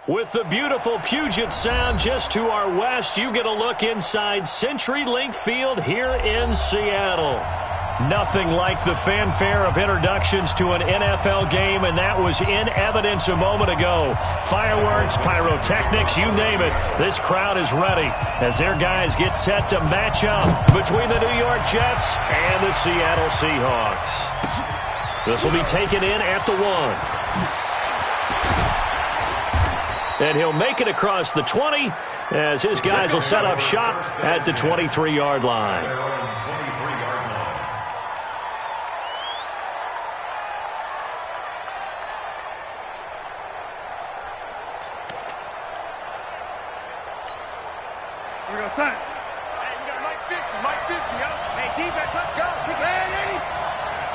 With the beautiful Puget Sound just to our west, you get a look inside CenturyLink Field here in Seattle. Nothing like the fanfare of introductions to an NFL game, and that was in evidence a moment ago. Fireworks, pyrotechnics, you name it. This crowd is ready as their guys get set to match up between the New York Jets and the Seattle Seahawks. This will be taken in at the 1. And he'll make it across the 20 as his guys will set up shop at the 23-yard line. Here we go, son. Hey, we got Mike 50, yo. Hey, defense, let's go. Hey,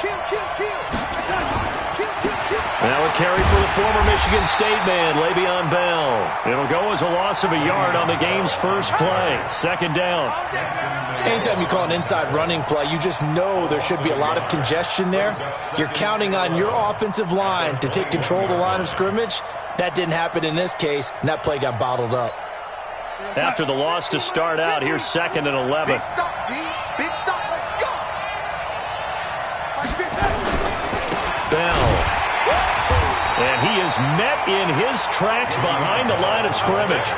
kill. Now a carry for the former Michigan State man, Le'Veon Bell. It'll go as a loss of a yard on the game's first play. Second down. Anytime you call an inside running play, you just know there should be a lot of congestion there. You're counting on your offensive line to take control of the line of scrimmage. That didn't happen in this case, and that play got bottled up. After the loss to start out, here's 2nd and 11. Big stop, D. Big stop. Let's go. Bell. And he is met in his tracks behind the line of scrimmage.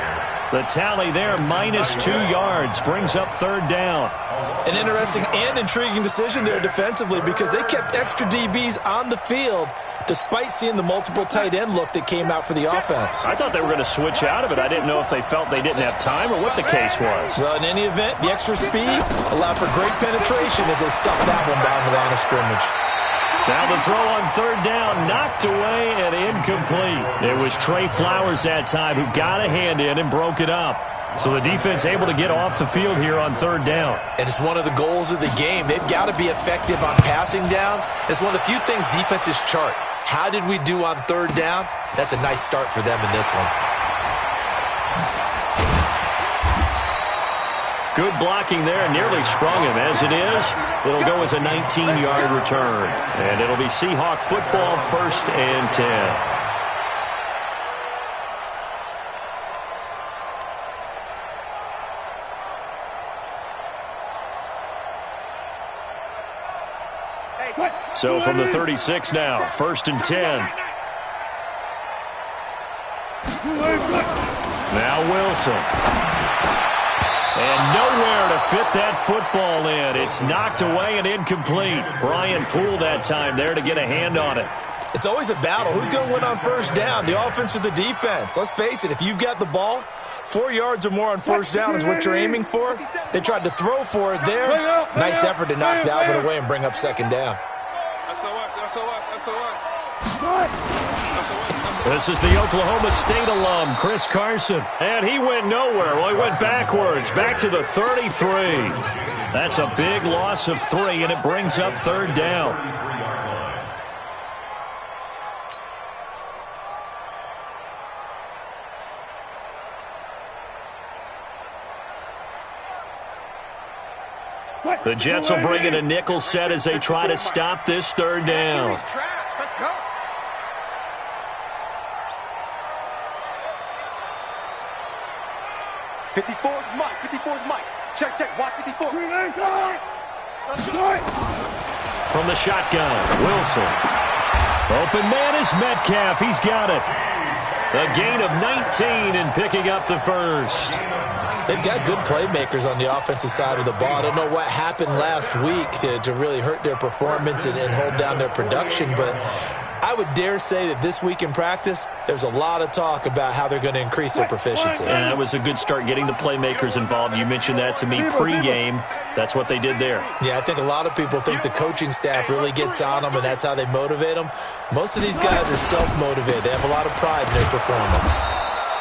The tally there, -2 yards, brings up 3rd down. An interesting and intriguing decision there defensively because they kept extra DBs on the field despite seeing the multiple tight end look that came out for the offense. I thought they were going to switch out of it. I didn't know if they felt they didn't have time or what the case was. Well, in any event, the extra speed allowed for great penetration as they stuffed that one behind the line of scrimmage. Now the throw on 3rd down, knocked away and incomplete. It was Trey Flowers that time who got a hand in and broke it up. So the defense able to get off the field here on 3rd down. And it's one of the goals of the game. They've got to be effective on passing downs. It's one of the few things defenses chart. How did we do on 3rd down? That's a nice start for them in this one. Good blocking there, nearly sprung him. As it is, it'll go as a 19-yard return. And it'll be Seahawk football, 1st and 10. So from the 36 now, 1st and 10. Now Wilson. And nowhere to fit that football in. It's knocked away and incomplete. Brian Poole that time there to get a hand on it. It's always a battle. Who's going to win on 1st down, the offense or the defense? Let's face it, if you've got the ball, 4 yards or more on 1st down is what you're aiming for. They tried to throw for it there. Nice effort to knock that one away and bring up 2nd down. This is the Oklahoma State alum, Chris Carson. And he went nowhere. Well, he went backwards, back to the 33. That's a big loss of 3, and it brings up 3rd down. The Jets will bring in a nickel set as they try to stop this 3rd down. Let's go. '54's Mike. Check. Watch 54. From the shotgun, Wilson. Open man is Metcalf. He's got it. A gain of 19 and picking up the 1st. They've got good playmakers on the offensive side of the ball. I don't know what happened last week to really hurt their performance and hold down their production, but I would dare say that this week in practice, there's a lot of talk about how they're going to increase their proficiency. And that was a good start getting the playmakers involved. You mentioned that to me pregame. That's what they did there. Yeah, I think a lot of people think the coaching staff really gets on them, and that's how they motivate them. Most of these guys are self-motivated. They have a lot of pride in their performance.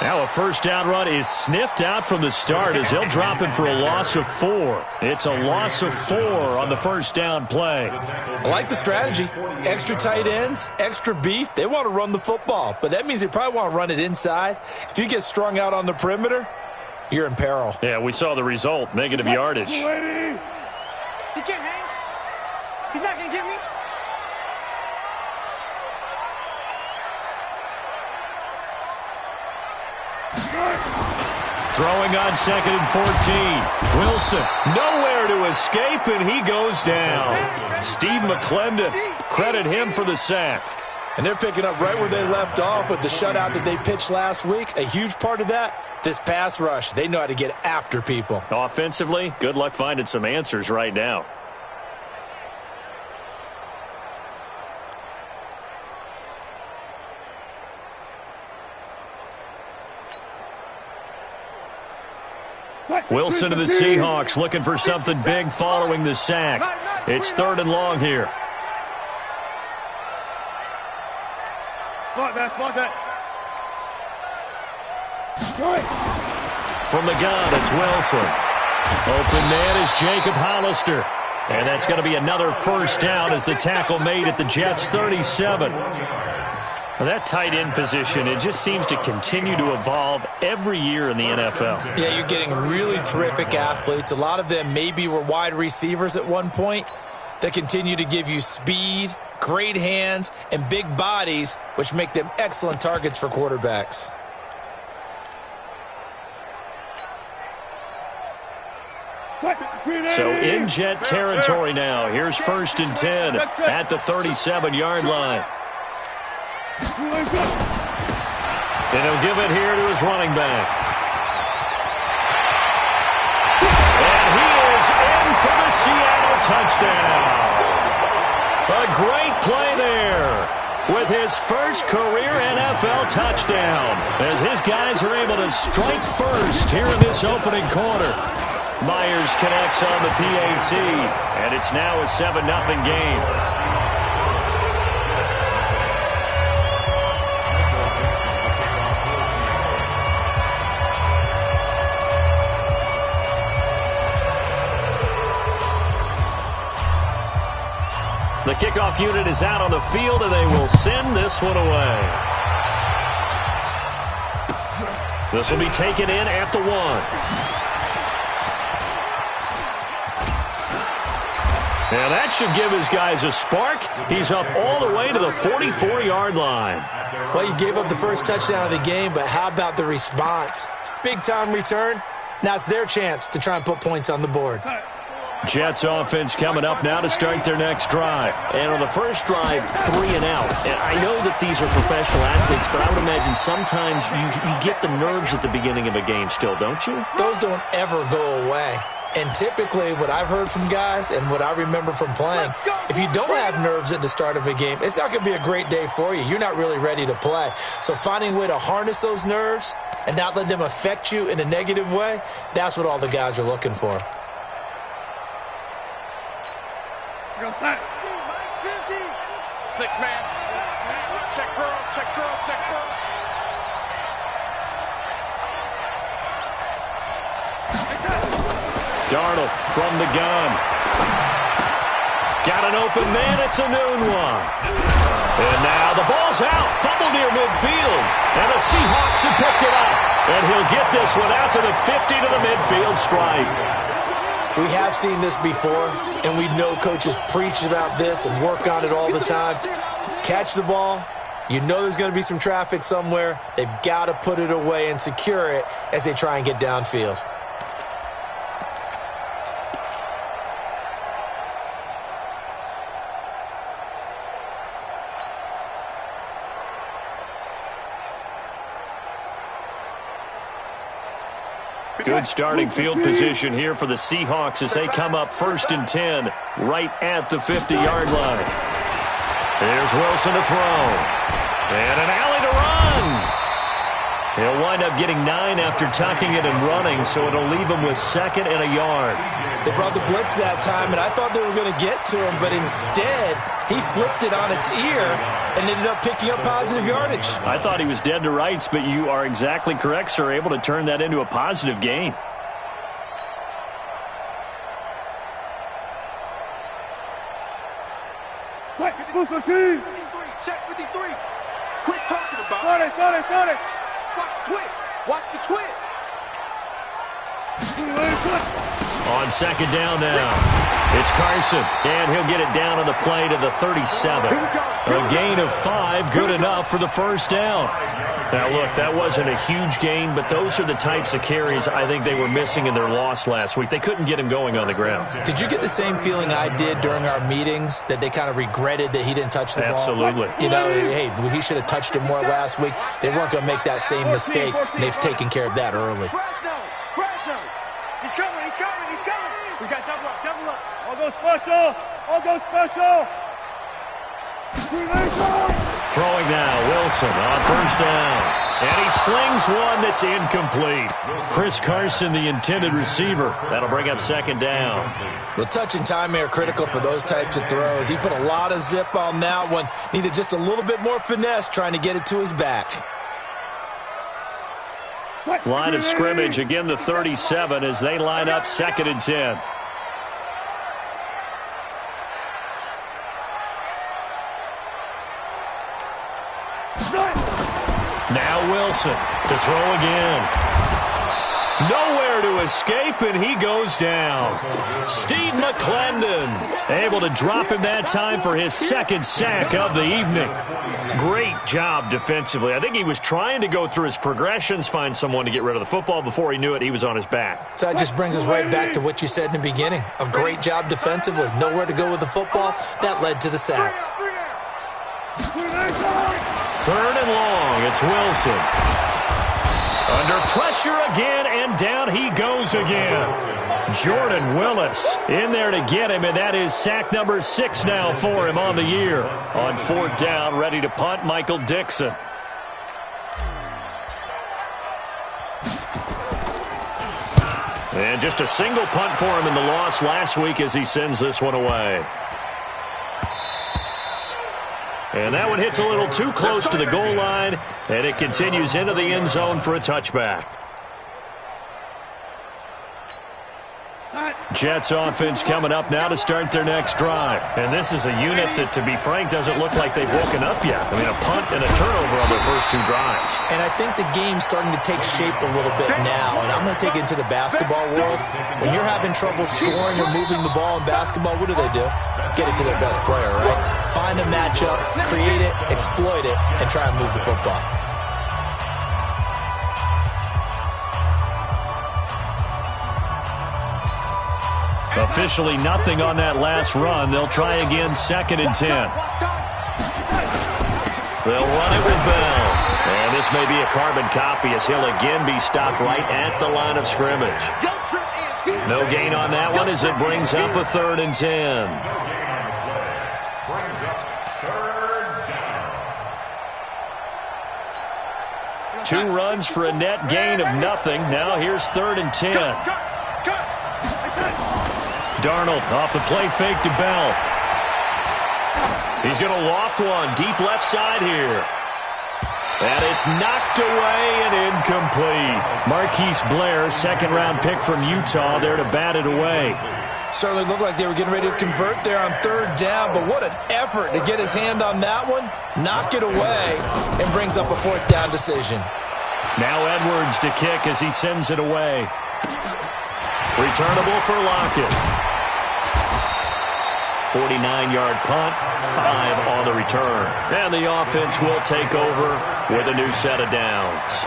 Now a 1st down run is sniffed out from the start as they'll drop him for a loss of 4. It's a loss of 4 on the 1st down play. I like the strategy. Extra tight ends, extra beef. They want to run the football, but that means they probably want to run it inside. If you get strung out on the perimeter, you're in peril. Yeah, we saw the result, negative yardage. He can't hang. He's not going to get me. Throwing on 2nd and 14. Wilson, nowhere to escape, and he goes down. Steve McClendon, credit him for the sack. And they're picking up right where they left off with the shutout that they pitched last week. A huge part of that, this pass rush. They know how to get after people. Offensively, good luck finding some answers right now. Wilson to the Seahawks, looking for something big following the sack. It's 3rd and long here. From the gun, it's Wilson. Open man is Jacob Hollister. And that's going to be another first down as the tackle made at the Jets' 37. Well, that tight end position, it just seems to continue to evolve every year in the NFL. Yeah, you're getting really terrific athletes. A lot of them maybe were wide receivers at one point that continue to give you speed, great hands, and big bodies, which make them excellent targets for quarterbacks. So in Jet territory now. Here's 1st and 10 at the 37-yard line. And he'll give it here to his running back. And he is in for the Seattle touchdown. A great play there with his first career NFL touchdown as his guys are able to strike first here in this opening quarter. Myers connects on the PAT, and it's now a 7-0 game. The kickoff unit is out on the field, and they will send this one away. This will be taken in at the 1. And that should give his guys a spark. He's up all the way to the 44-yard line. Well, you gave up the first touchdown of the game, but how about the response? Big-time return. Now it's their chance to try and put points on the board. Jets offense coming up now to start their next drive. And on the first drive, 3 and out. And I know that these are professional athletes, but I would imagine sometimes you get the nerves at the beginning of a game still, don't you? Those don't ever go away. And typically what I've heard from guys and what I remember from playing, if you don't have nerves at the start of a game, it's not going to be a great day for you. You're not really ready to play. So finding a way to harness those nerves and not let them affect you in a negative way, that's what all the guys are looking for. Six man. Check girls, check girls, check girls. Darnold from the gun. Got an open man. It's a noon one. And now the ball's out. Fumble near midfield. And the Seahawks have picked it up. And he'll get this one out to the 50 to the midfield stripe. We have seen this before, and we know coaches preach about this and work on it all the time. Catch the ball. You know there's going to be some traffic somewhere. They've got to put it away and secure it as they try and get downfield. Good starting field position here for the Seahawks as they come up 1st and 10 right at the 50-yard line. There's Wilson to throw. And an alley to run. He'll wind up getting 9 after tucking it and running, so it'll leave him with 2nd and a yard. They brought the blitz that time, and I thought they were going to get to him, but instead he flipped it on its ear and ended up picking up positive yardage. I thought he was dead to rights, but you are exactly correct, sir, able to turn that into a positive gain. Check 53. Quit talking about it. Got it. Watch the twist. Watch the twist. On 2nd down now. It's Carson, and he'll get it down on the play to the 37. A gain of 5, good enough for the first down. Now, look, that wasn't a huge gain, but those are the types of carries I think they were missing in their loss last week. They couldn't get him going on the ground. Did you get the same feeling I did during our meetings, that they kind of regretted that he didn't touch the ball? Absolutely. You know, hey, he should have touched it more last week. They weren't going to make that same mistake, and they've taken care of that early. He's coming. We got double up. All goes special. Throwing now, Wilson on first down. And he slings one that's incomplete. Chris Carson, the intended receiver. That'll bring up second down. Well, touch and time are critical for those types of throws. He put a lot of zip on that one. Needed just a little bit more finesse trying to get it to his back. Line of scrimmage, again the 37 as they line up 2nd and 10. Now Wilson to throw again. Nowhere to escape, and he goes down. Steve McClendon able to drop him that time for his 2nd sack of the evening. Great job defensively. I think he was trying to go through his progressions, find someone to get rid of the football. Before he knew it, he was on his back. So that just brings us right back to what you said in the beginning. A great job defensively. Nowhere to go with the football. That led to the sack. 3rd and long. It's Wilson. Under pressure again, and down he goes again. Jordan Willis in there to get him, and that is sack number 6 now for him on the year. On 4th down, ready to punt, Michael Dixon. And just a single punt for him in the loss last week as he sends this one away. And that one hits a little too close to the goal line, and it continues into the end zone for a touchback. Jets offense coming up now to start their next drive. And this is a unit that, to be frank, doesn't look like they've woken up yet. I mean, a punt and a turnover on their first 2 drives. And I think the game's starting to take shape a little bit now. And I'm going to take it into the basketball world. When you're having trouble scoring or moving the ball in basketball, what do? Get it to their best player, right? Find a matchup, create it, exploit it, and try and move the football. Officially nothing on that last run. They'll try again, 2nd and 10. They'll run it with Bell. And this may be a carbon copy as he'll again be stopped right at the line of scrimmage. No gain on that one as it brings up a 3rd and 10. Two runs for a net gain of nothing. Now here's 3rd and 10. Darnold off the play fake to Bell. He's going to loft one deep left side here. And it's knocked away and incomplete. Marquise Blair, 2nd-round pick from Utah, there to bat it away. Certainly looked like they were getting ready to convert there on 3rd down, but what an effort to get his hand on that one, knock it away, and brings up a 4th down decision. Now Edwards to kick as he sends it away. Returnable for Lockett. 49-yard punt, 5 on the return. And the offense will take over with a new set of downs.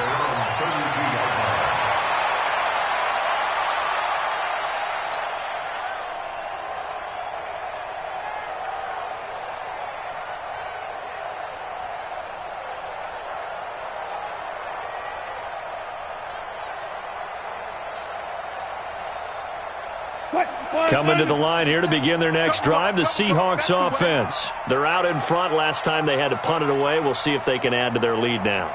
Coming to the line here to begin their next drive, the Seahawks offense. They're out in front. Last time they had to punt it away. We'll see if they can add to their lead now.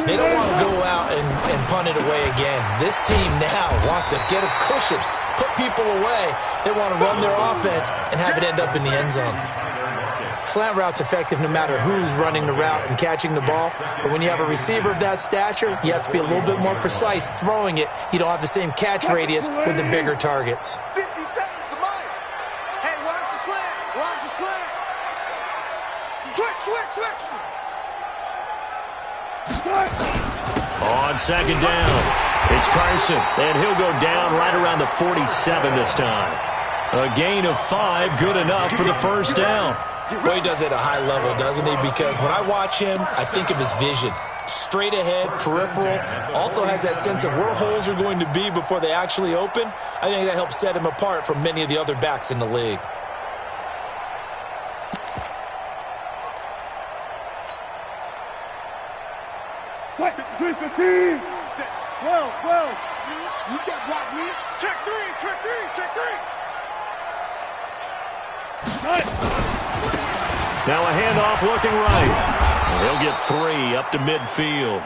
They don't want to go out and punt it away again. This team now wants to get a cushion, put people away. They want to run their offense and have it end up in the end zone. Slant route's effective no matter who's running the route and catching the ball. But when you have a receiver of that stature, you have to be a little bit more precise throwing it. You don't have the same catch radius with the bigger targets. 50 seconds to mine. Hey, watch the slant. Watch the slant. Switch. On 2nd down, it's Carson, and he'll go down right around the 47 this time. A gain of 5, good enough for the first down. Well, he does it at a high level, doesn't he? Because when I watch him, I think of his vision. Straight ahead, peripheral, also has that sense of where holes are going to be before they actually open. I think that helps set him apart from many of the other backs in the league. What? 3-15. 12. You can't block me. Check three. Now a handoff looking right. He'll get 3 up to midfield.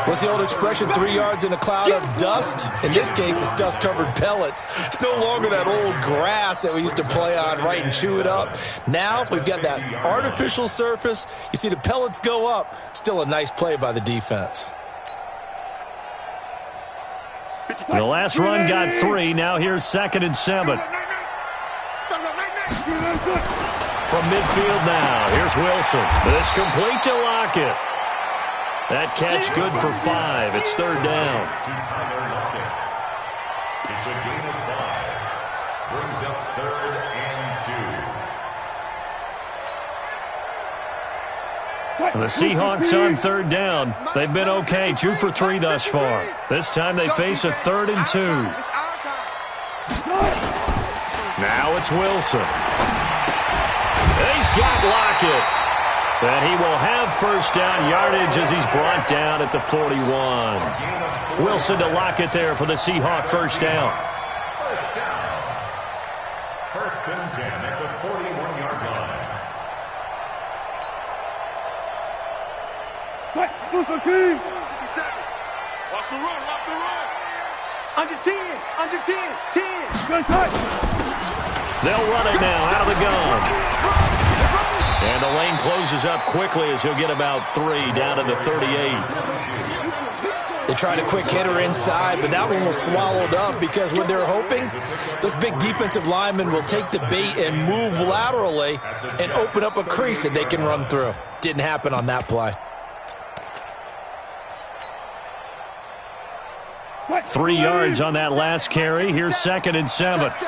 What's the old expression, 3 yards in a cloud of dust? In this case, it's dust-covered pellets. It's no longer that old grass that we used to play on, right, and chew it up. Now we've got that artificial surface. You see the pellets go up. Still a nice play by the defense. The last run got 3. Now here's 2nd and 7. From midfield now, here's Wilson. This complete to Lockett. That catch good for 5. It's 3rd down. It's a gain of 5. Brings up 3rd and 2. The Seahawks on 3rd down. They've been okay, 2 for 3 thus far. This time they face a 3rd and 2. Now it's Wilson. He's got Lockett. And he will have first down yardage as he's brought down at the 41. Wilson to Lockett there for the Seahawk first down. First down. 1st and 10 at the 41-yard line. What? 15. Watch the run. Under 10. 10. Good touch. They'll run it now out of the gun. And the lane closes up quickly as he'll get about 3 down to the 38. They tried a quick hitter inside, but that one was swallowed up because what they're hoping, those big defensive linemen will take the bait and move laterally and open up a crease that they can run through. Didn't happen on that play. 3 yards on that last carry. Here's 2nd and 7. Check.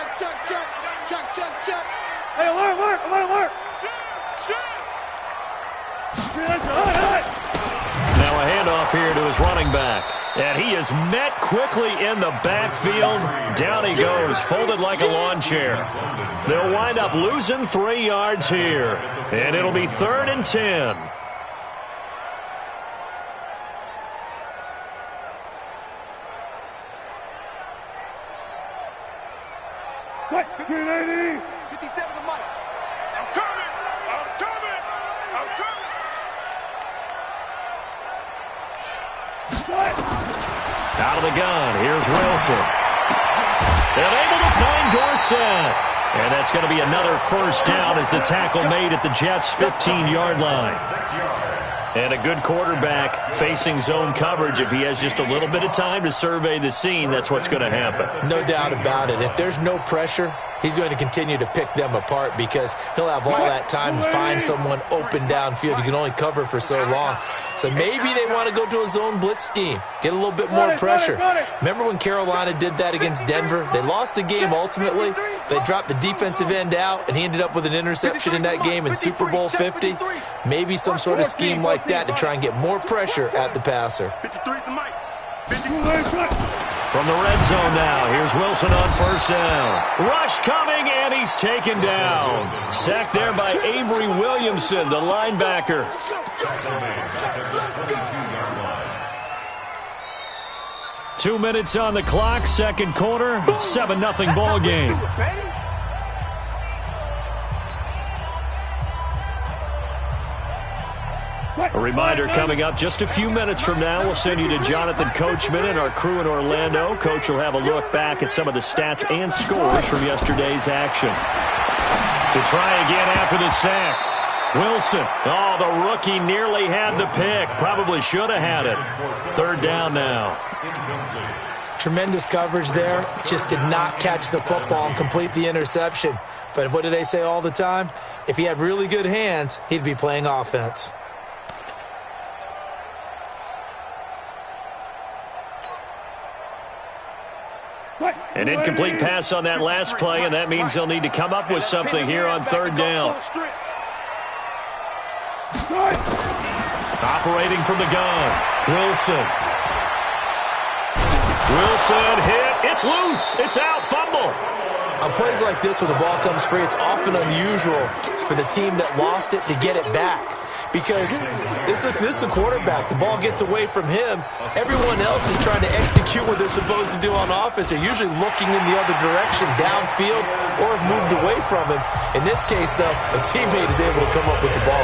Hey, alert. Now a handoff here to his running back. And he is met quickly in the backfield. Down he goes, folded like a lawn chair. They'll wind up losing 3 yards here. And it'll be 3rd and 10. What? 380. 57 to Mike. I'm coming. Out of the gun, here's Wilson. And able to find Dorsett. And that's going to be another first down as the tackle made at the Jets' 15-yard line. And a good quarterback facing zone coverage. If he has just a little bit of time to survey the scene, that's what's going to happen. No doubt about it. If there's no pressure, he's going to continue to pick them apart because he'll have all that time to find someone open downfield. You can only cover for so long. So maybe they want to go to a zone blitz scheme, get a little bit more pressure. Remember when Carolina did that against Denver? They lost the game ultimately. They dropped the defensive end out, and he ended up with an interception in that game in Super Bowl 50. Maybe some sort of scheme like that to try and get more pressure at the passer. 53 to Mike. From the red zone now, here's Wilson on first down. Rush coming, and he's taken down. Sacked there by Avery Williamson, the linebacker. 2 minutes on the clock, second quarter, 7-0 ball game. A reminder coming up just a few minutes from now, we'll send you to Jonathan Coachman and our crew in Orlando. Coach will have a look back at some of the stats and scores from yesterday's action. To try again after the sack, Wilson. Oh, the rookie nearly had the pick. Probably should have had it. 3rd down now. Tremendous coverage there. Just did not catch the football and complete the interception. But what do they say all the time? If he had really good hands, he'd be playing offense. An incomplete pass on that last play, and that means they'll need to come up with something here on third down. Operating from the gun, Wilson. Wilson hit. It's loose. It's out. Fumble. On plays like this where the ball comes free, it's often unusual for the team that lost it to get it back. Because this is the quarterback. The ball gets away from him. Everyone else is trying to execute what they're supposed to do on offense. They're usually looking in the other direction, downfield, or have moved away from him. In this case, though, a teammate is able to come up with the ball.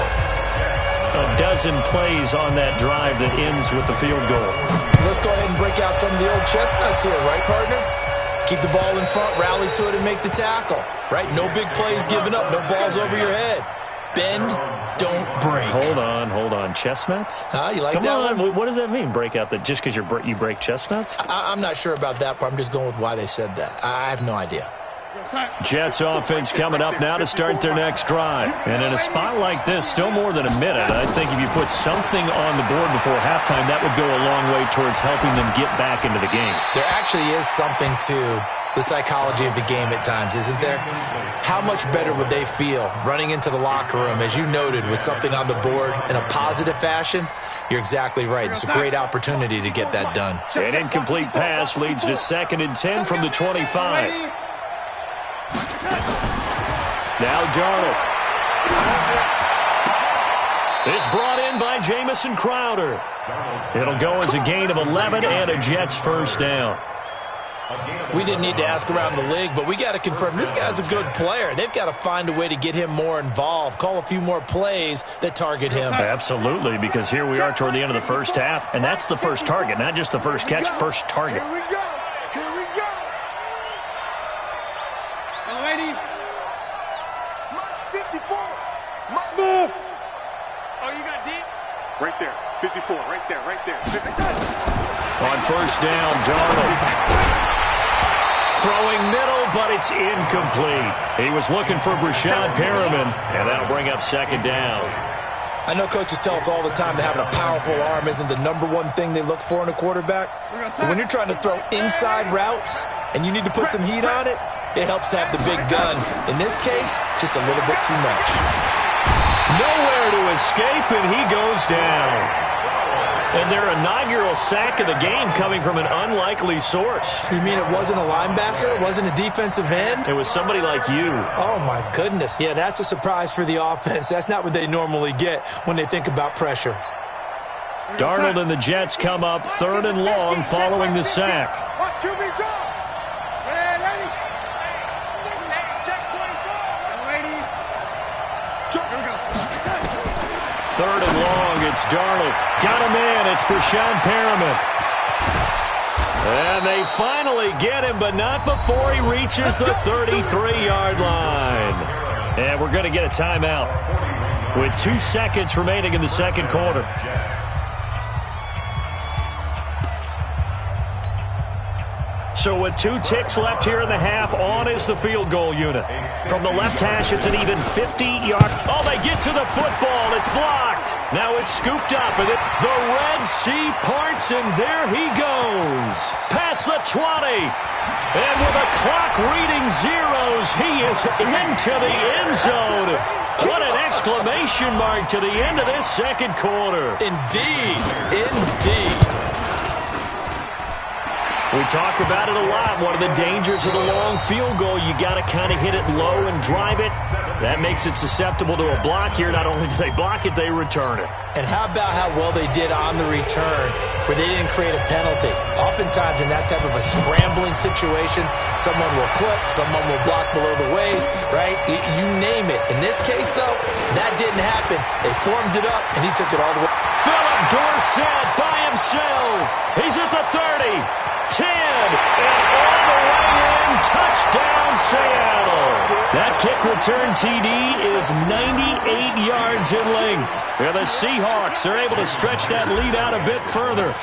A dozen plays on that drive that ends with the field goal. Let's go ahead and break out some of the old chestnuts here, right, partner? Keep the ball in front, rally to it, and make the tackle, right? No big plays given up, no balls over your head. Bend, don't break. Hold on. Chestnuts? You like Come that on. one? What does that mean, break out? That just because you break chestnuts? I'm not sure about that part. I'm just going with why they said that. I have no idea. Jets offense coming up now to start their next drive. And in a spot like this, still more than a minute, I think if you put something on the board before halftime, that would go a long way towards helping them get back into the game. There actually is something to the psychology of the game at times, isn't there? How much better would they feel running into the locker room, as you noted, with something on the board in a positive fashion? You're exactly right. It's a great opportunity to get that done. An incomplete pass leads to 2nd and 10 from the 25. Now Darnold. It's brought in by Jamison Crowder. It'll go as a gain of 11 and a Jets first down. We didn't need to ask around the league, but we got to confirm this guy's a good player. They've got to find a way to get him more involved, call a few more plays that target him. Absolutely, because here we are toward the end of the first half, and that's the first target, not just the first catch, first target. Here we go. Lady. Mark 54. Move. Oh, you got deep? Right there. 54. Right there. 54. On first down, Darnold. Throwing middle, but it's incomplete. He was looking for Brashad Perriman, and that'll bring up 2nd down. I know coaches tell us all the time that having a powerful arm isn't the #1 thing they look for in a quarterback. But when you're trying to throw inside routes and you need to put some heat on it, it helps have the big gun. In this case, just a little bit too much. Nowhere to escape, and he goes down. And their inaugural sack of the game coming from an unlikely source. You mean it wasn't a linebacker? It wasn't a defensive end? It was somebody like you. Oh, my goodness. Yeah, that's a surprise for the offense. That's not what they normally get when they think about pressure. Darnold and the Jets come up 3rd and long following the sack. Watch QB draw. Ready. Check 24. Lady. Here we go. 3rd and long, it's Darnold. Got him in, it's Brashad Perriman. And they finally get him, but not before he reaches the 33-yard line. And we're going to get a timeout with 2 seconds remaining in the second quarter. So with 2 ticks left here in the half, on is the field goal unit. From the left hash, it's an even 50-yard. Oh, they get to the football. It's blocked. Now it's scooped up, and the Red Sea parts, and there he goes. Past the 20. And with the clock reading zeros, he is into the end zone. What an exclamation mark to the end of this second quarter. Indeed. We talk about it a lot. One of the dangers of the long field goal, you got to kind of hit it low and drive it. That makes it susceptible to a block here. Not only do they block it, they return it. And how about how well they did on the return, where they didn't create a penalty? Oftentimes in that type of a scrambling situation, someone will clip, someone will block below the waist, right? You name it. In this case, though, that didn't happen. They formed it up, and he took it all the way. Philip Dorsett by himself. He's at the 30. 10, and all the way in, touchdown Seattle. That kick return TD is 98 yards in length. And the Seahawks are able to stretch that lead out a bit further.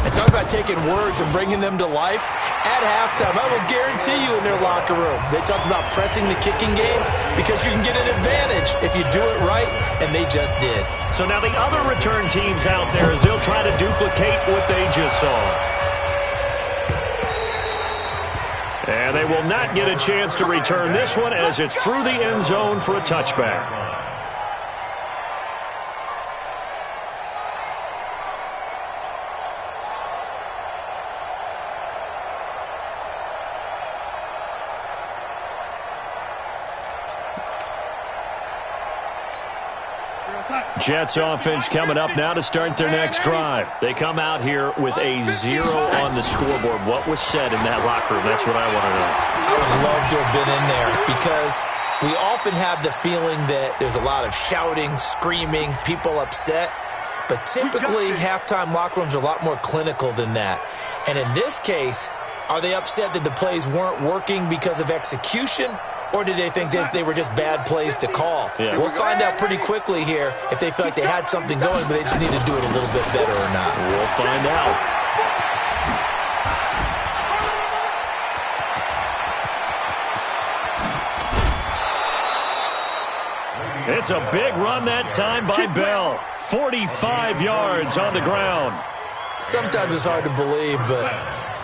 And talk about taking words and bringing them to life. At halftime, I will guarantee you in their locker room, they talked about pressing the kicking game because you can get an advantage if you do it right, and they just did. So now the other return teams out there, as they'll try to duplicate what they just saw. And they will not get a chance to return this one as it's through the end zone for a touchback. Jets offense coming up now to start their next drive. They come out here with a 0 on the scoreboard. What was said in that locker room? That's what I want to know. I would love to have been in there because we often have the feeling that there's a lot of shouting, screaming, people upset. But typically, halftime locker rooms are a lot more clinical than that. And in this case, are they upset that the plays weren't working because of execution? Or did they think they were just bad plays to call? Yeah. We'll find out pretty quickly here if they feel like they had something going, but they just need to do it a little bit better or not. We'll find out. It's a big run that time by Bell. 45 yards on the ground. Sometimes it's hard to believe, but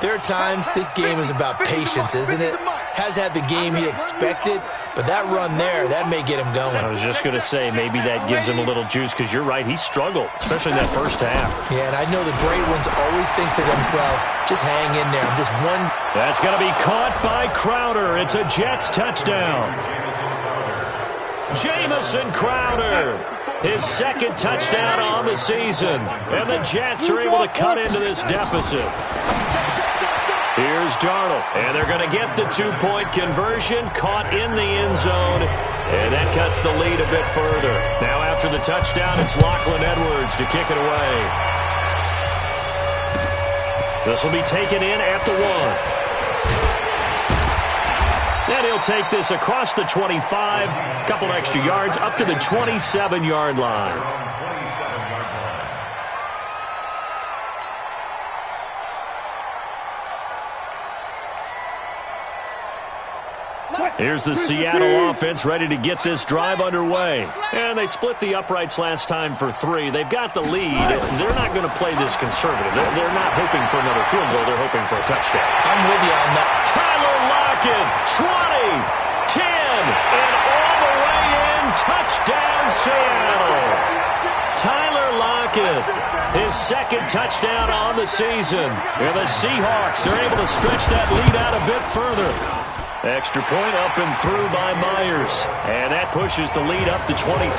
there are times this game is about patience, isn't it? Has had the game he expected, but that run there, that may get him going. I was just going to say, maybe that gives him a little juice because you're right, he struggled, especially in that first half. Yeah, and I know the great ones always think to themselves, just hang in there. Just one. That's going to be caught by Crowder. It's a Jets touchdown. Jamison Crowder, his second touchdown on the season. And the Jets are able to cut into this deficit. Here's Darnold, and they're going to get the two-point conversion, caught in the end zone, and that cuts the lead a bit further. Now after the touchdown, it's Lachlan Edwards to kick it away. This will be taken in at the 1. And he'll take this across the 25, a couple extra yards, up to the 27-yard line. Here's the Seattle offense ready to get this drive underway. And they split the uprights last time for 3. They've got the lead. They're not going to play this conservative. They're not hoping for another field goal. They're hoping for a touchdown. I'm with you on that. Tyler Lockett, 20, 10, and all the way in. Touchdown, Seattle. Tyler Lockett, his second touchdown on the season. And the Seahawks are able to stretch that lead out a bit further. Extra point up and through by Myers. And that pushes the lead up to 23.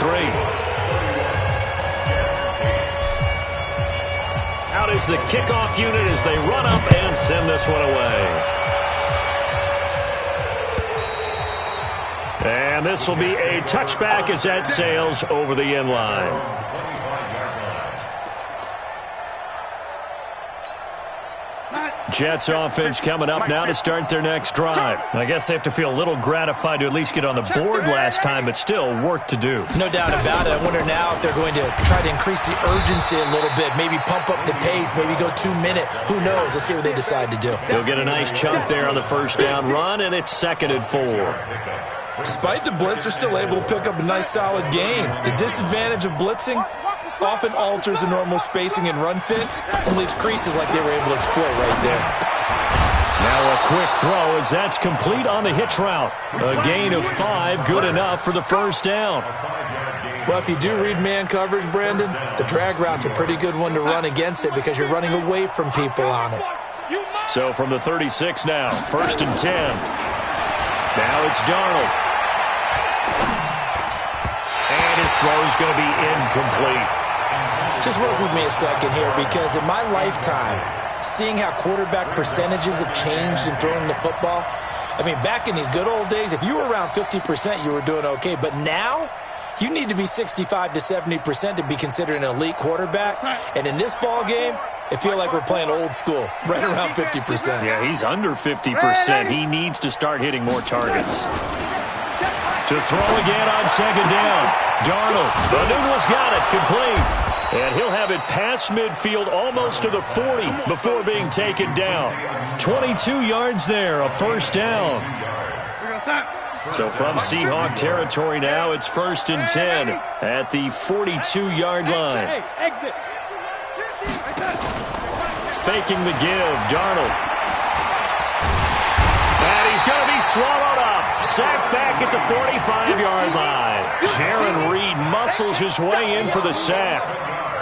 Out is the kickoff unit as they run up and send this one away. And this will be a touchback as that sails over the end line. Jets offense coming up now to start their next drive. I guess they have to feel a little gratified to at least get on the board last time, but still work to do. No doubt about it. I wonder now if they're going to try to increase the urgency a little bit, maybe pump up the pace, maybe go 2-minute. Who knows? Let's see what they decide to do. They'll get a nice chunk there on the first down run, and it's 2nd and 4. Despite the blitz, they're still able to pick up a nice, solid gain. The disadvantage of blitzing often alters the normal spacing and run fits and leaves creases like they were able to exploit right there. Now a quick throw as that's complete on the hitch route. A gain of 5, good enough for the first down. Well, if you do read man coverage, Brandon, the drag route's a pretty good one to run against it because you're running away from people on it. So from the 36 now, 1st and 10. Now it's Darnold. And his throw is going to be incomplete. Just work with me a second here because in my lifetime, seeing how quarterback percentages have changed in throwing the football, I mean, back in the good old days, if you were around 50%, you were doing okay. But now, you need to be 65 to 70% to be considered an elite quarterback. And in this ball game, it feels like we're playing old school, right around 50%. Yeah, he's under 50%. He needs to start hitting more targets. To throw again on 2nd down. Darnold. The Noodles got it. Complete. And he'll have it past midfield almost to the 40 before being taken down. 22 yards there, a first down. So from Seahawk territory now, it's 1st and 10 at the 42-yard line. Faking the give, Darnold. And swallowed up. Sacked back at the 45-yard line. Jaron Reed muscles his way in for the sack.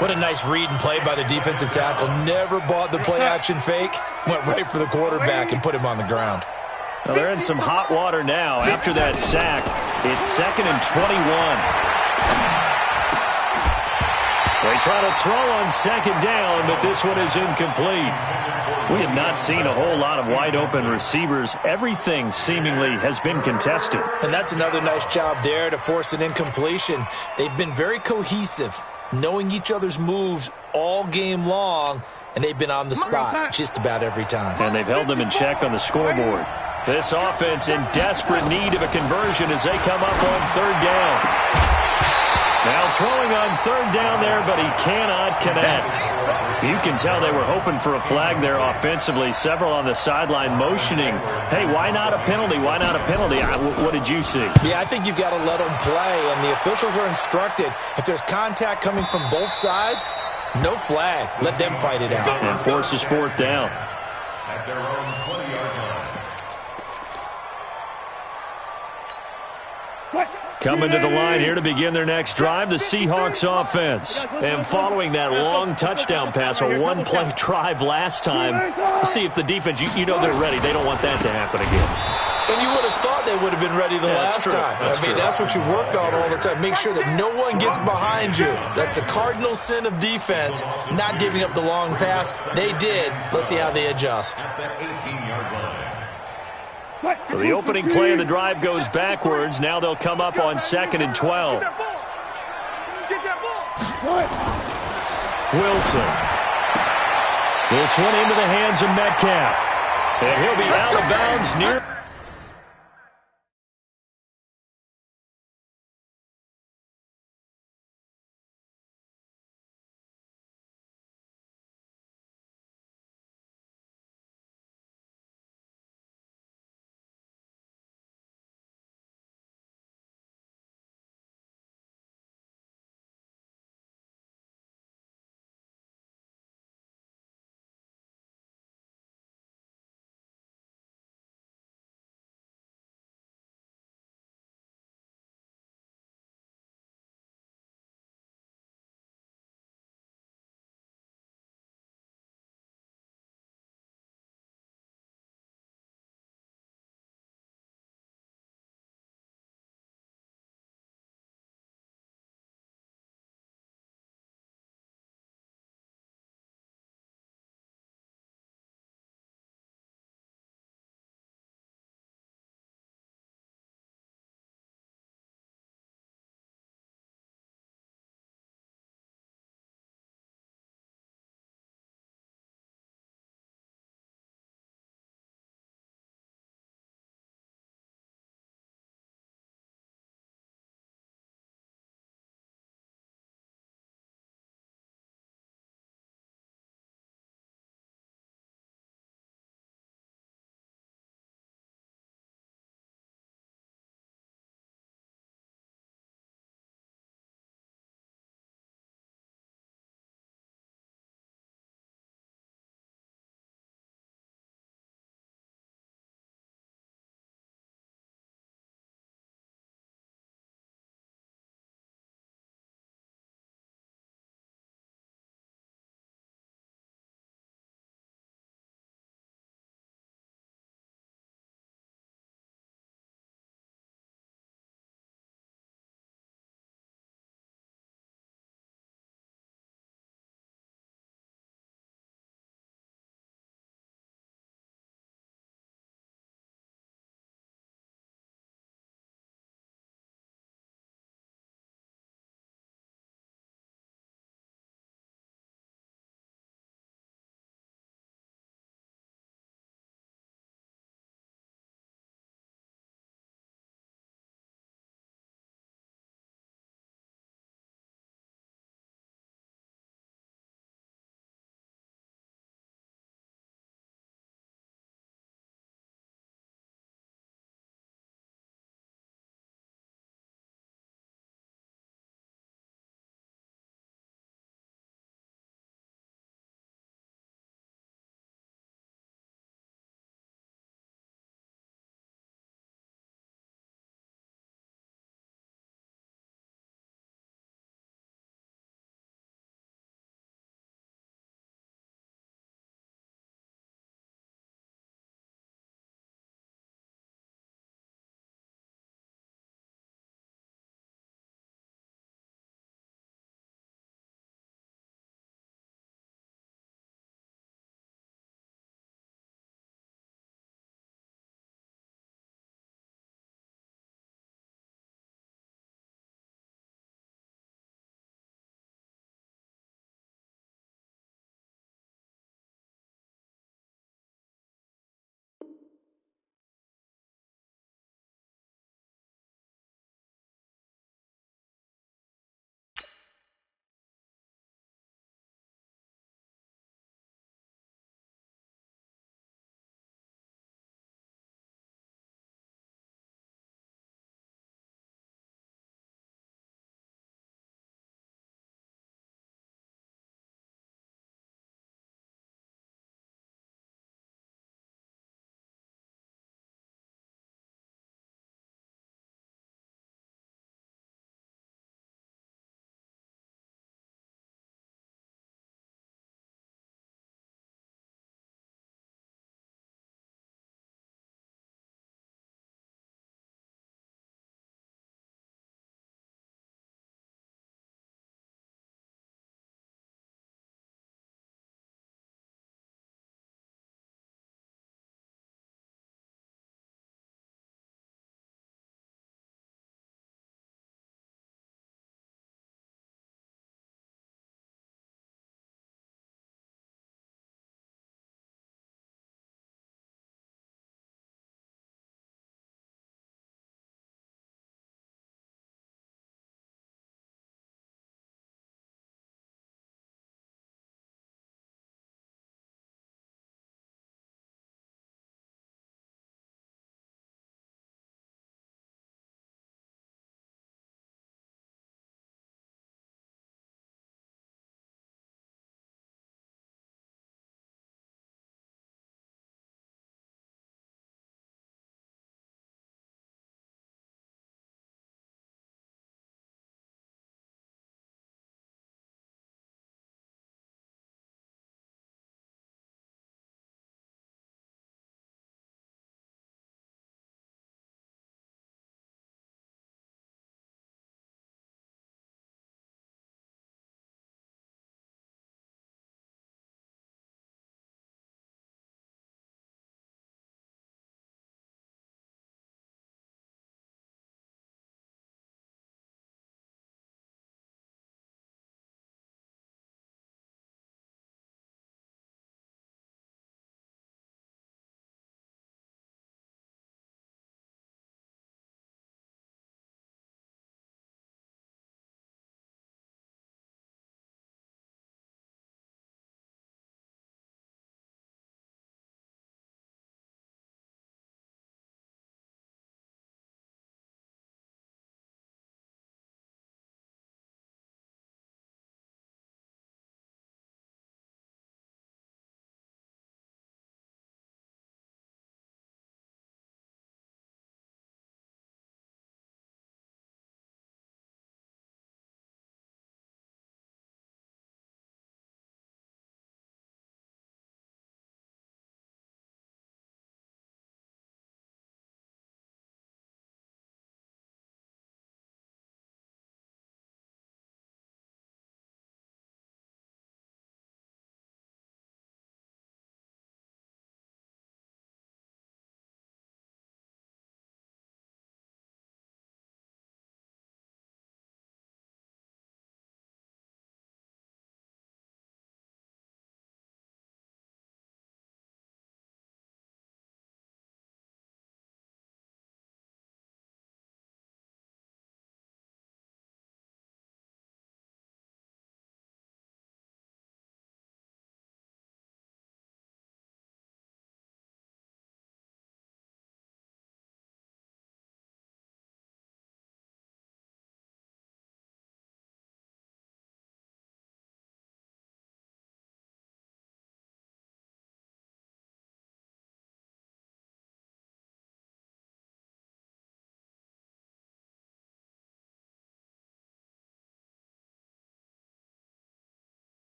What a nice read and play by the defensive tackle. Never bought the play-action fake. Went right for the quarterback and put him on the ground. Well, they're in some hot water now. After that sack, it's 2nd and 21. They try to throw on 2nd down, but this one is incomplete. We have not seen a whole lot of wide-open receivers. Everything seemingly has been contested. And that's another nice job there to force an incompletion. They've been very cohesive, knowing each other's moves all game long, and they've been on the spot just about every time. And they've held them in check on the scoreboard. This offense in desperate need of a conversion as they come up on 3rd down. Now throwing on 3rd down there, but he cannot connect. You can tell they were hoping for a flag there offensively. Several on the sideline motioning, hey, why not a penalty? Why not a penalty? What did you see? Yeah, I think you've got to let them play, and the officials are instructed. If there's contact coming from both sides, no flag. Let them fight it out. And forces 4th down. At their own 20-yard line. Coming to the line here to begin their next drive, the Seahawks offense. And following that long touchdown pass, a one-play drive last time, see if the defense, you know they're ready. They don't want that to happen again. And you would have thought they would have been ready the last time. That's what you work on all the time. Make sure that no one gets behind you. That's the cardinal sin of defense, not giving up the long pass. They did. Let's see how they adjust. So the opening play of the drive goes backwards. Now they'll come up on 2nd and 12. Wilson. This one into the hands of Metcalf. And he'll be out of bounds near...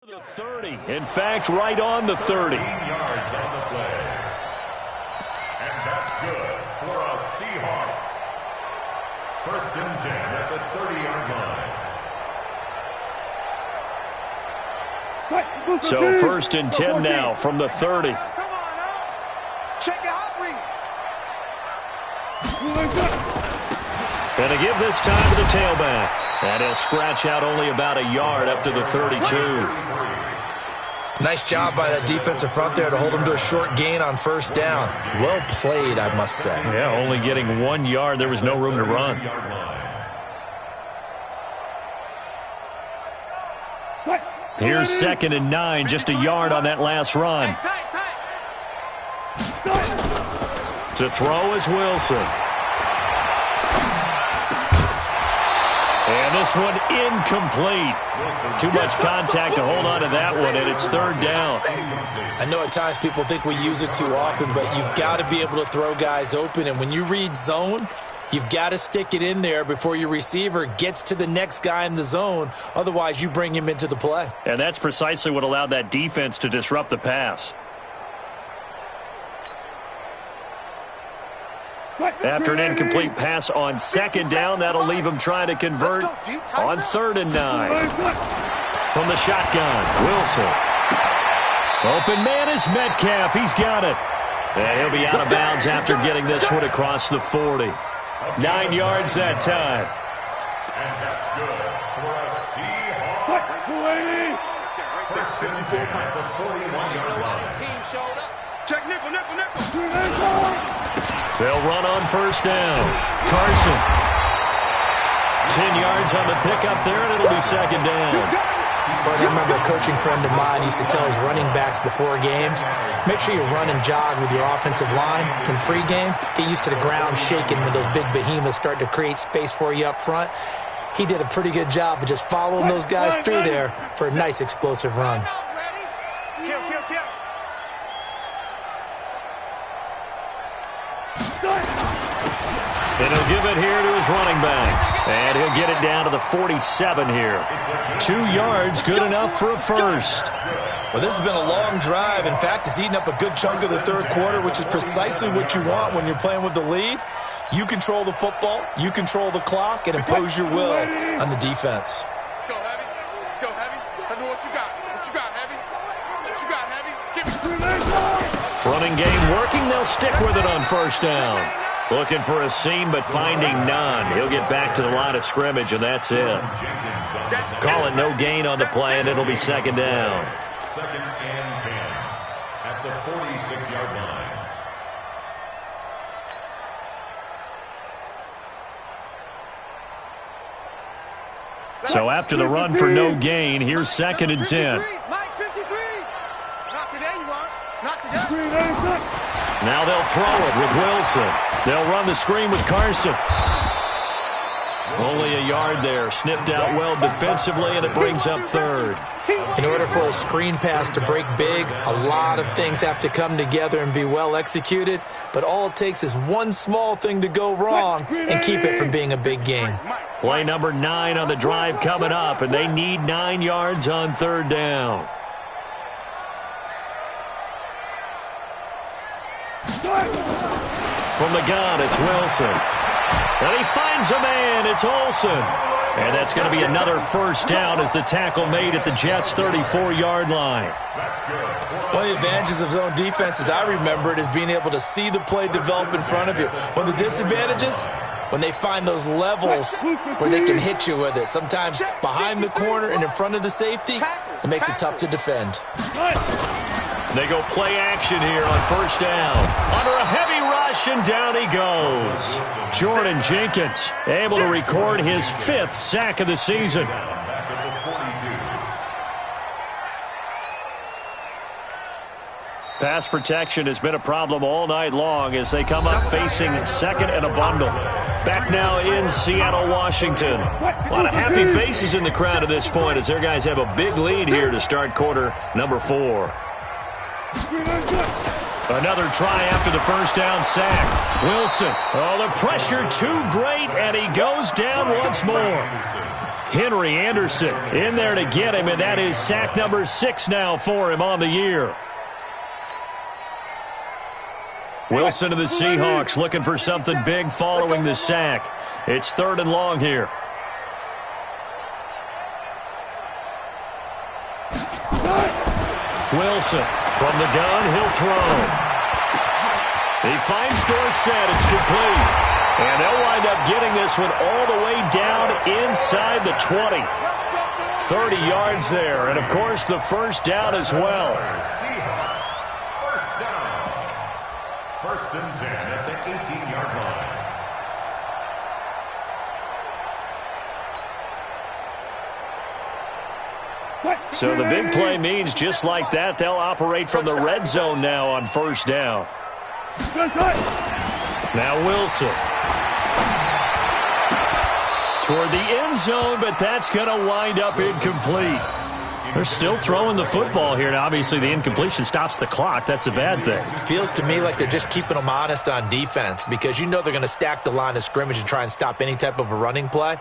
The 30. In fact, right on the 30. 15 yards on the play. And that's good for a Seahawks. First and 10 at the 30-yard line. So first and 10 now from the 30. Come on now. Check the hot read. And to give this time to the tailback. And he'll scratch out only about a yard up to the 32. Nice job by that defensive front there to hold him to a short gain on first down. Well played, I must say. Yeah, only getting 1 yard. There was no room to run. Here's second and 9, just a yard on that last run. To throw is Wilson. And this one incomplete. Too much contact to hold on to that one, and it's third down. I know at times people think we use it too often, but you've got to be able to throw guys open. And when you read zone, you've got to stick it in there before your receiver gets to the next guy in the zone. Otherwise, you bring him into the play. And that's precisely what allowed that defense to disrupt the pass. After an incomplete pass on second down, that'll leave him trying to convert on third and 9. From the shotgun, Wilson. Open man is Metcalf. He's got it. And he'll be out of bounds after getting this one across the 40. 9 yards that time. And that's good for a Seahawks. First and 10 at the 41-yard line. Check nickel. They'll run on first down. Carson. 10 yards on the pickup there, and it'll be second down. But I remember a coaching friend of mine used to tell his running backs before games, make sure you run and jog with your offensive line in pregame. Get used to the ground shaking when those big behemoths start to create space for you up front. He did a pretty good job of just following those guys through there for a nice explosive run. Kill. And he'll give it here to his running back. And he'll get it down to the 47 here. 2 yards, good enough for a first. Well, this has been a long drive. In fact, it's eaten up a good chunk of the third quarter, which is precisely what you want when you're playing with the lead. You control the football, you control the clock, and impose your will on the defense. Let's go, Heavy. Tell me what you got. What you got, Heavy? Give me some. Running game working. They'll stick with it on first down. Looking for a seam, but finding none. He'll get back to the line of scrimmage, and that's it. Call it no gain on the play, and it'll be second down. Second and 10 at the 46-yard line. So after the run for no gain, here's second and 10. Mike, 53. Not today, you are. Not today. Now they'll throw it with Wilson. They'll run the screen with Carson. Only a yard there. Sniffed out well defensively, and it brings up third. In order for a screen pass to break big, a lot of things have to come together and be well executed. But all it takes is one small thing to go wrong and keep it from being a big game. Play number 9 on the drive coming up, and they need 9 yards on third down. From the gun, it's Wilson. And he finds a man. It's Olsen. And that's going to be another first down as the tackle made at the Jets' 34-yard line. One of the advantages of zone defense, as I remember it, is being able to see the play develop in front of you. One of the disadvantages, when they find those levels where they can hit you with it. Sometimes behind the corner and in front of the safety, it makes it tough to defend. They go play action here on first down. Under a heavy rush, and down he goes. Jordan Jenkins able to record his 5th sack of the season. Pass protection has been a problem all night long as they come up facing second and a bundle. Back now in Seattle, Washington. A lot of happy faces in the crowd at this point as their guys have a big lead here to start quarter number 4. Another try after the first down sack. Wilson. Oh, the pressure too great, and he goes down once more. Henry Anderson in there to get him, and that is sack number 6 now for him on the year. Wilson of the Seahawks looking for something big following the sack. It's 3rd and long here. Wilson from the gun, he'll throw. He finds Dorsett, it's complete. And they'll wind up getting this one all the way down inside the 20. 30 yards there, and of course the first down as well. First down. 1st and 10 at the 18-yard line. So the big play means just like that, they'll operate from the red zone now on first down. Now Wilson. Toward the end zone, but that's going to wind up incomplete. They're still throwing the football here. Now, obviously, the incompletion stops the clock. That's a bad thing. Feels to me like they're just keeping them honest on defense because you know they're going to stack the line of scrimmage and try and stop any type of a running play.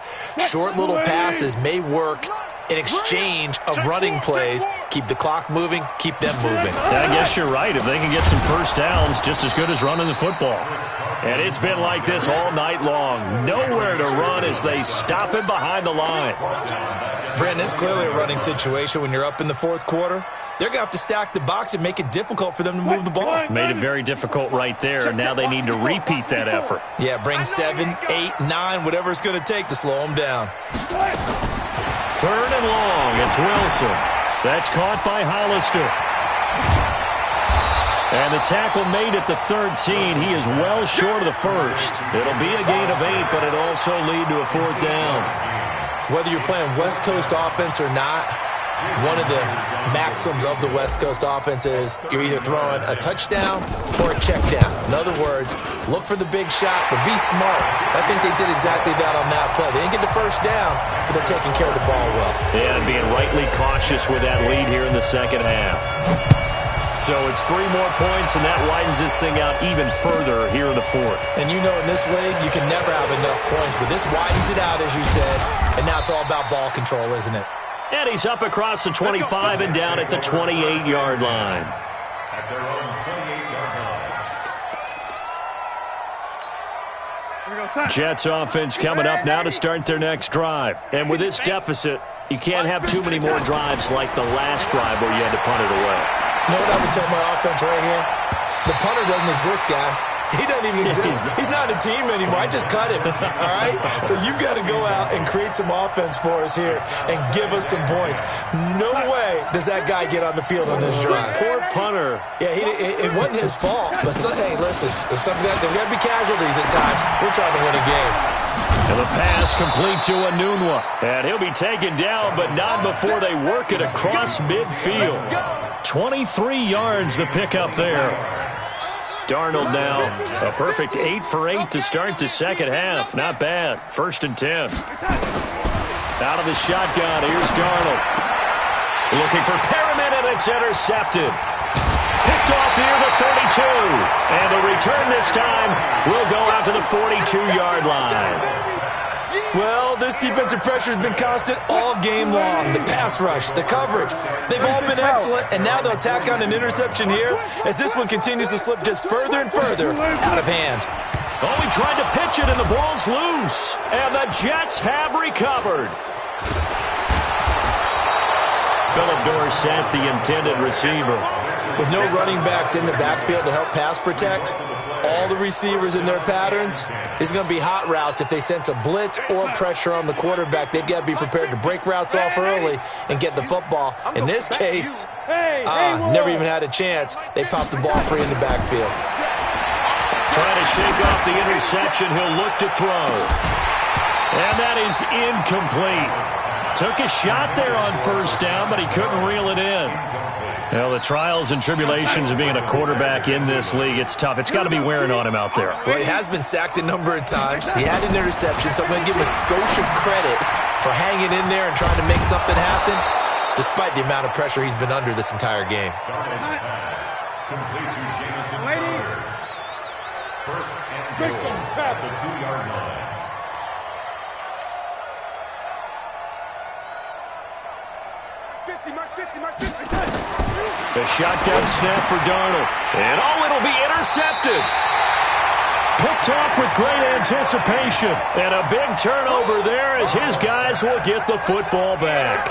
Short little passes may work in exchange of running plays. Keep the clock moving, keep them moving. I guess you're right. If they can get some first downs, just as good as running the football. And it's been like this all night long. Nowhere to run as they stop him behind the line. Brandon, it's clearly a running situation when you're up in the 4th quarter. They're going to have to stack the box and make it difficult for them to move the ball. Made it very difficult right there, and now they need to repeat that effort. Yeah, bring 7, 8, 9, whatever it's going to take to slow them down. 3rd and long, it's Wilson. That's caught by Hollister. And the tackle made at the 13. He is well short of the first. It'll be a gain of 8, but it'll also lead to a 4th down. Whether you're playing West Coast offense or not, one of the maxims of the West Coast offense is you're either throwing a touchdown or a check down. In other words, look for the big shot, but be smart. I think they did exactly that on that play. They didn't get the first down, but they're taking care of the ball well. And being rightly cautious with that lead here in the second half. So it's 3 more points, and that widens this thing out even further here in the 4th. And you know in this league, you can never have enough points, but this widens it out, as you said, and now it's all about ball control, isn't it? And he's up across the 25 and down at the 28-yard line. At their own 28-yard line. Jets offense coming up now to start their next drive. And with this deficit, you can't have too many more drives like the last drive where you had to punt it away. You know what I would tell my offense right here? The punter doesn't exist, guys. He doesn't even exist. He's not a team anymore. I just cut him, all right? So you've got to go out and create some offense for us here and give us some points. No way does that guy get on the field on this drive. Poor punter. Yeah, it wasn't his fault. But, hey, listen, there's got to be casualties at times. We're trying to win a game. And the pass complete to Anunwa. And he'll be taken down, but not before they work it across midfield. 23 yards the pickup there. Darnold now a perfect 8 for 8 to start the second half. Not bad. 1st and 10. Out of the shotgun, here's Darnold. Looking for Perriman, and it's intercepted. Picked off near the 32. And the return this time will go out to the 42-yard line. Well, this defensive pressure has been constant all game long. The pass rush, the coverage, they've all been excellent, and now they'll tack on an interception here as this one continues to slip just further and further out of hand. Oh, he tried to pitch it, and the ball's loose. And the Jets have recovered. Philip Dorsett, the intended receiver. With no running backs in the backfield to help pass protect, all the receivers in their patterns, it's going to be hot routes. If they sense a blitz or pressure on the quarterback, they've got to be prepared to break routes off early and get the football. In this case, never even had a chance. They popped the ball free in the backfield. Trying to shake off the interception. He'll look to throw. And that is incomplete. Took a shot there on first down, but he couldn't reel it in. Well, the trials and tribulations of being a quarterback in this league, it's tough. It's got to be wearing on him out there. Well, he has been sacked a number of times. He had an interception, so I'm going to give him a skosh of credit for hanging in there and trying to make something happen, despite the amount of pressure he's been under this entire game. Complete to Jamison Crowder. First and goal at the 2-yard line. The shotgun snap for Darnold. And it'll be intercepted. Picked off with great anticipation. And a big turnover there as his guys will get the football back.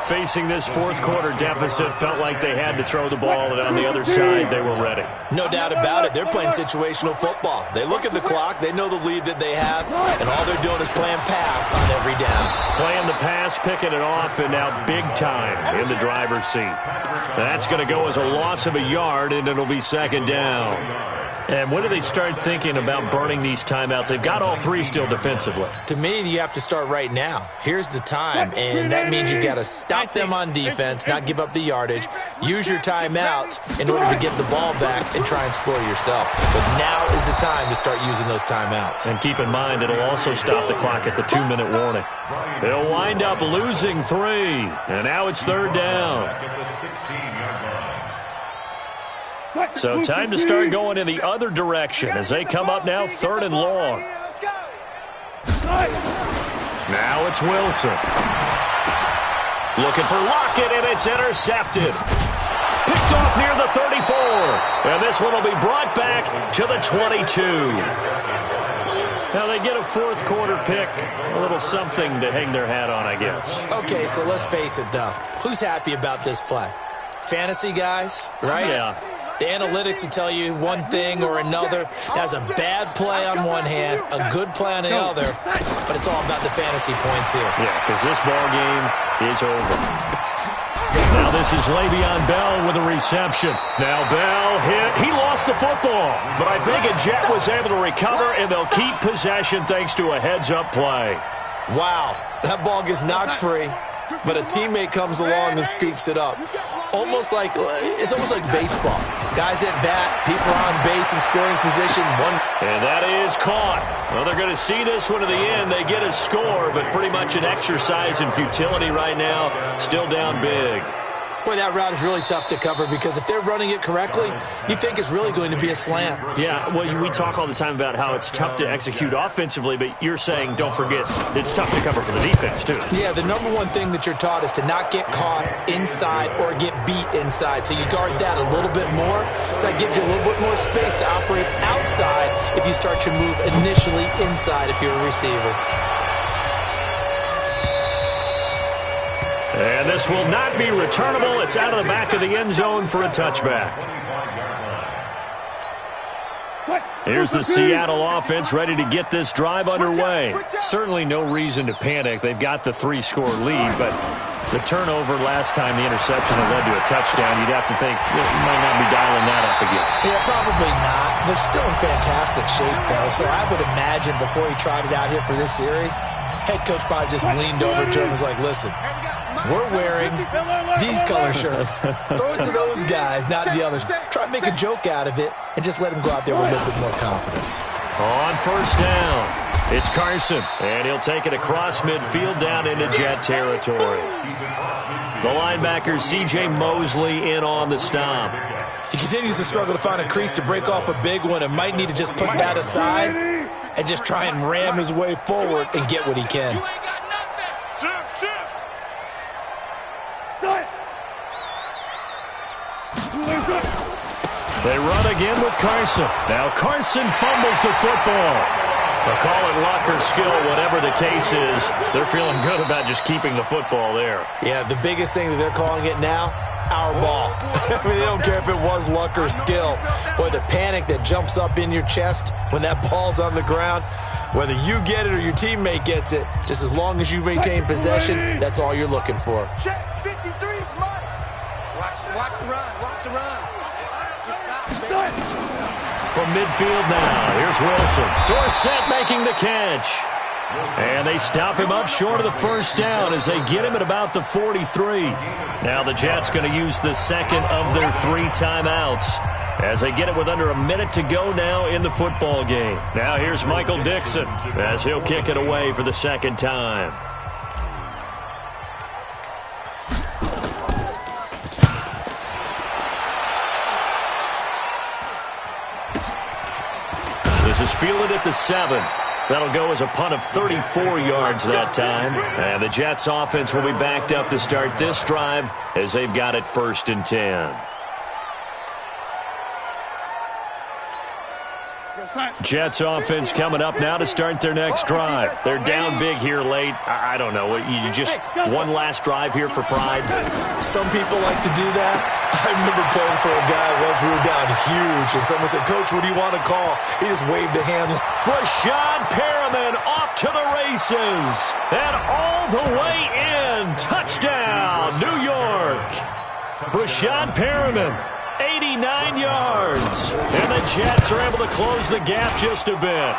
Facing this fourth quarter deficit, felt like they had to throw the ball, and on the other side, they were ready. No doubt about it. They're playing situational football. They look at the clock, they know the lead that they have, and all they're doing is playing pass on every down. Playing the pass, picking it off, and now big time in the driver's seat. That's going to go as a loss of a yard, and it'll be second down. And when do they start thinking about burning these timeouts? They've got all three still defensively. To me, you have to start right now. Here's the time, and that means you've got to stop them on defense, not give up the yardage, use your timeouts in order to get the ball back and try and score yourself. But now is the time to start using those timeouts. And keep in mind, it'll also stop the clock at the 2-minute warning. They'll wind up losing 3, and now it's third down. So time to start going in the other direction as they come up now, 3rd and long. Now it's Wilson. Looking for Lockett, and it's intercepted. Picked off near the 34. And this one will be brought back to the 22. Now they get a fourth quarter pick. A little something to hang their hat on, I guess. Okay, so let's face it, though. Who's happy about this play? Fantasy guys, right? Yeah. The analytics will tell you one thing or another. That's a bad play on one hand, a good play on the other, but it's all about the fantasy points here. Yeah, because this ball game is over. Now this is Le'Veon Bell with a reception. Now Bell hit. He lost the football, but I think a Jet was able to recover, and they'll keep possession thanks to a heads-up play. Wow, that ball gets knocked free, but a teammate comes along and scoops it up. It's almost like baseball. Guys at bat, people are on base in scoring position. And that is caught. Well, they're going to see this one to the end. They get a score, but pretty much an exercise in futility right now. Still down big. Boy, that route is really tough to cover because if they're running it correctly, you think it's really going to be a slant. Yeah, well, we talk all the time about how it's tough to execute offensively, but you're saying, don't forget, it's tough to cover for the defense, too. Yeah, the number one thing that you're taught is to not get caught inside or get beat inside. So you guard that a little bit more. So that gives you a little bit more space to operate outside if you start your move initially inside if you're a receiver. And this will not be returnable. It's out of the back of the end zone for a touchback. Here's the Seattle offense ready to get this drive underway. Certainly no reason to panic. They've got the 3-score lead, but the turnover last time, the interception that led to a touchdown, you'd have to think you might not be dialing that up again. Yeah, probably not. They're still in fantastic shape, though, so I would imagine before he tried it out here for this series, head coach probably just leaned over to him and was like, listen, we're wearing these color shirts. Throw it to those guys, not the others. Try to make a joke out of it and just let him go out there with a little bit more confidence. On first down, it's Carson, and he'll take it across midfield down into Jet territory. The linebacker, C.J. Mosley, in on the stop. He continues to struggle to find a crease to break off a big one and might need to just put that aside and just try and ram his way forward and get what he can. They run again with Carson. Now Carson fumbles the football. They'll call it luck or skill, whatever the case is. They're feeling good about just keeping the football there. Yeah, the biggest thing that they're calling it now, our ball. I mean, they don't care if it was luck or skill. Boy, the panic that jumps up in your chest when that ball's on the ground, whether you get it or your teammate gets it, just as long as you maintain possession, that's all you're looking for. Check 53's money. Watch the run. Watch the run. From midfield now, here's Wilson. Dorsett making the catch. And they stop him up short of the first down as they get him at about the 43. Now the Jets going to use the second of their 3 timeouts as they get it with under a minute to go now in the football game. Now here's Michael Dixon as he'll kick it away for the second time. at the 7. That'll go as a punt of 34 yards that time. And the Jets offense will be backed up to start this drive as they've got it 1st and 10. Jets offense coming up now to start their next drive. They're down big here late. I don't know. You just one last drive here for pride? Some people like to do that. I remember playing for a guy once. We were down huge, and someone said, "Coach, what do you want to call?" He just waved a hand. Rashad Perriman off to the races. And all the way in. Touchdown, New York. Rashad Perriman. 89 yards. And the Jets are able to close the gap just a bit.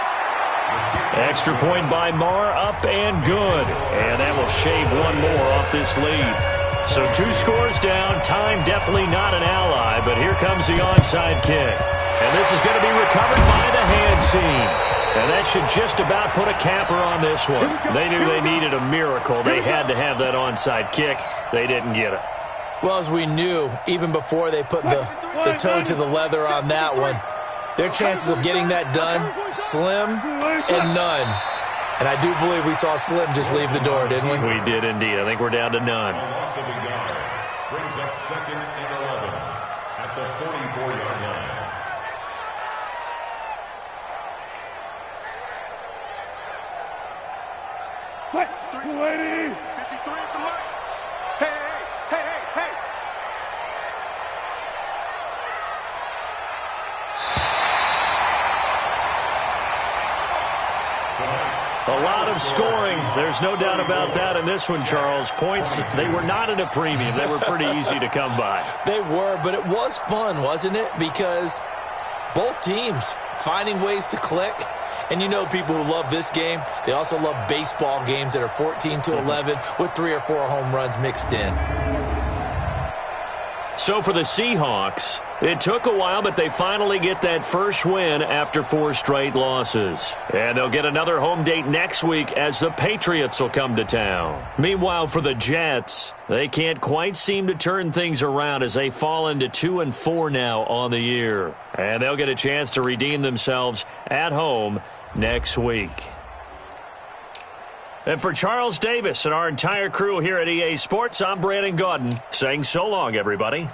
Extra point by Marr, up and good. And that will shave one more off this lead. So 2 scores down. Time definitely not an ally, but here comes the onside kick. And this is going to be recovered by the hands team. And that should just about put a capper on this one. They knew they needed a miracle. They had to have that onside kick. They didn't get it. Well, as we knew, even before they put the toe to the leather on that one, their chances of getting that done, slim and none. And I do believe we saw Slim just leave the door, didn't we? We did indeed. I think we're down to none. Loss of a yard brings up 2nd and 11 at the 44-yard line. Play. 280. 53 at the line. Hey. A lot of scoring. There's no doubt about that in this one, Charles. Points, they were not at a premium. They were pretty easy to come by. They were, but it was fun, wasn't it? Because both teams finding ways to click. And you know people who love this game, they also love baseball games that are 14-11 with 3 or 4 home runs mixed in. So for the Seahawks, it took a while, but they finally get that first win after 4 straight losses. And they'll get another home date next week as the Patriots will come to town. Meanwhile, for the Jets, they can't quite seem to turn things around as they fall into 2-4 now on the year. And they'll get a chance to redeem themselves at home next week. And for Charles Davis and our entire crew here at EA Sports, I'm Brandon Gaudin saying so long, everybody.